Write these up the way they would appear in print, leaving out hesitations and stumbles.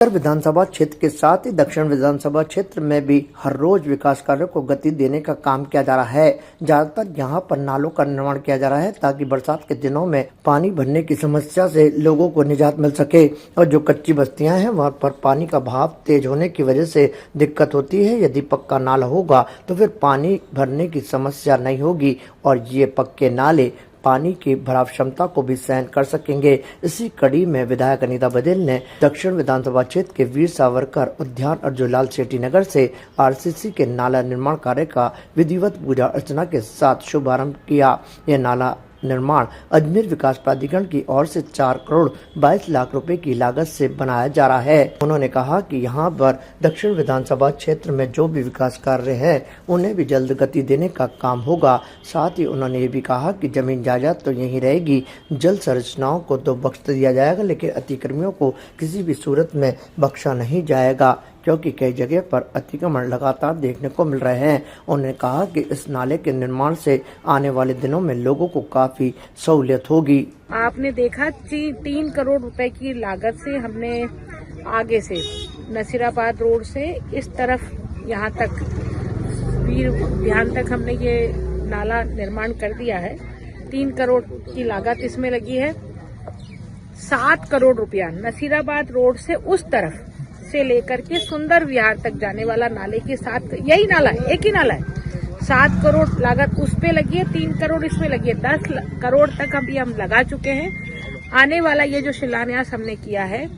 उत्तर विधानसभा क्षेत्र के साथ ही दक्षिण विधानसभा क्षेत्र में भी हर रोज विकास कार्यों को गति देने का काम किया जा रहा है। ज्यादातर यहां पर नालों का निर्माण किया जा रहा है ताकि बरसात के दिनों में पानी भरने की समस्या से लोगों को निजात मिल सके। और जो कच्ची बस्तियां हैं वहां पर पानी का बहाव तेज होने की वजह से दिक्कत होती है। यदि पक्का नाला होगा तो फिर पानी भरने की समस्या नहीं होगी और ये पक्के नाले पानी की भराव क्षमता को भी सहन कर सकेंगे। इसी कड़ी में विधायक अनीता बघेल ने दक्षिण विधानसभा क्षेत्र के वीर सावरकर उद्यान और जुलाल शेट्टी नगर से आरसीसी के नाला निर्माण कार्य का विधिवत पूजा अर्चना के साथ शुभारंभ किया। यह नाला निर्माण अजमेर विकास प्राधिकरण की ओर से 4 करोड़ 22 लाख रुपए की लागत से बनाया जा रहा है। उन्होंने कहा कि यहां पर दक्षिण विधानसभा क्षेत्र में जो भी विकास कार्य है उन्हें भी जल्द गति देने का काम होगा। साथ ही उन्होंने ये भी कहा कि जमीन जायदाद तो यहीं रहेगी, जल संरचनाओं को तो बख्श दिया जाएगा लेकिन अतिक्रमियों को किसी भी सूरत में बख्शा नहीं जाएगा, क्योंकि कई जगह पर अतिक्रमण लगातार देखने को मिल रहे हैं। उन्होंने कहा कि इस नाले के निर्माण से आने वाले दिनों में लोगों को काफी सहूलियत होगी। आपने देखा 3 करोड़ रुपए की लागत से हमने आगे से नसीराबाद रोड से इस तरफ यहाँ तक वीर उद्यान तक हमने ये नाला निर्माण कर दिया है। 3 करोड़ की लागत इसमें लगी है। 7 करोड़ रुपया नसीराबाद रोड से उस तरफ से लेकर के सुंदर विहार तक जाने वाला नाले के साथ यही नाला है, एक ही नाला है। 7 करोड़ लागत उस पे लगी है, 3 करोड़ इसमें लगी है। 10 करोड़ तक अभी हम लगा चुके हैं। आने वाला ये जो शिलान्यास हमने किया है,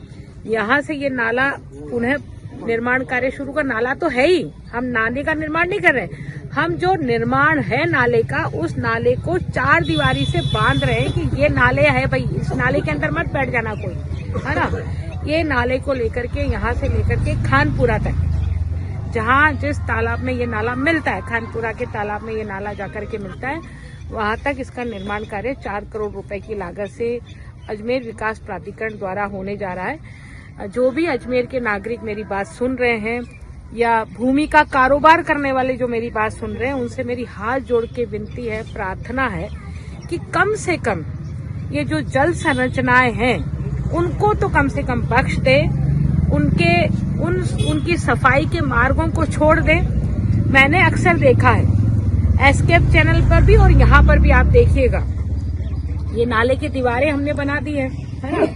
यहाँ से ये नाला पुनः निर्माण कार्य शुरू का नाला तो है ही, हम नाले का निर्माण नहीं कर रहे। हम जो निर्माण है नाले का, उस नाले को 4 दीवारी से बांध रहे हैं कि ये नाले है भाई, इस नाले के अंदर मत बैठ जाना कोई, है ना। ये नाले को लेकर के यहाँ से लेकर के खानपुरा तक, जहाँ जिस तालाब में ये नाला मिलता है, खानपुरा के तालाब में ये नाला जाकर के मिलता है, वहां तक इसका निर्माण कार्य 4 करोड़ रुपए की लागत से अजमेर विकास प्राधिकरण द्वारा होने जा रहा है। जो भी अजमेर के नागरिक मेरी बात सुन रहे हैं या भूमि का कारोबार करने वाले जो मेरी बात सुन रहे हैं, उनसे मेरी हाथ जोड़ के विनती है, प्रार्थना है कि कम से कम ये जो जल संरचनाएं हैं उनको तो कम से कम बख्श दे, उनकी सफाई के मार्गों को छोड़ दे। मैंने अक्सर देखा है एस्केप चैनल पर भी और यहाँ पर भी, आप देखिएगा ये नाले की दीवारें हमने बना दी है ना।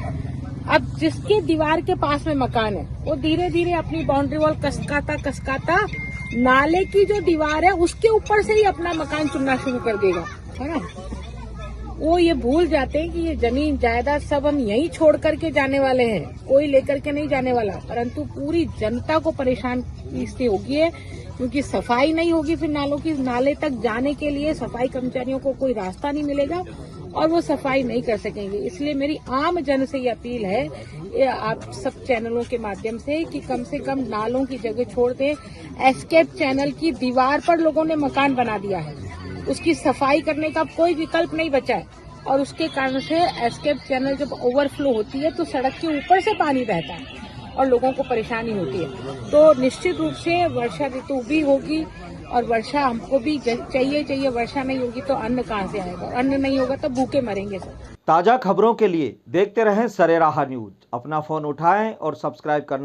अब जिसके दीवार के पास में मकान है वो धीरे धीरे अपनी बाउंड्री वॉल कसकाता नाले की जो दीवार है उसके ऊपर से ही अपना मकान चुनना शुरू कर देगा, है ना। वो ये भूल जाते हैं कि ये जमीन जायदाद सब हम यहीं छोड़ करके जाने वाले हैं, कोई लेकर के नहीं जाने वाला, परंतु पूरी जनता को परेशान इससे होगी है, क्योंकि सफाई नहीं होगी। फिर नालों की नाले तक जाने के लिए सफाई कर्मचारियों को कोई रास्ता नहीं मिलेगा और वो सफाई नहीं कर सकेंगे। इसलिए मेरी आम जन से ये अपील है आप सब चैनलों के माध्यम से कि कम से कम नालों की जगह छोड़ दें। एस्केप चैनल की दीवार पर लोगों ने मकान बना दिया है, उसकी सफाई करने का कोई विकल्प नहीं बचा है और उसके कारण से एस्केप चैनल जब ओवरफ्लो होती है तो सड़क के ऊपर से पानी बहता है और लोगों को परेशानी होती है। तो निश्चित रूप से वर्षा ऋतु भी होगी और वर्षा हमको भी चाहिए। वर्षा नहीं होगी तो अन्न कहाँ से आएगा, अन्न नहीं होगा तो भूखे मरेंगे सब। ताजा खबरों के लिए देखते रहें सरेराह न्यूज। अपना फोन उठाएं और सब्सक्राइब करना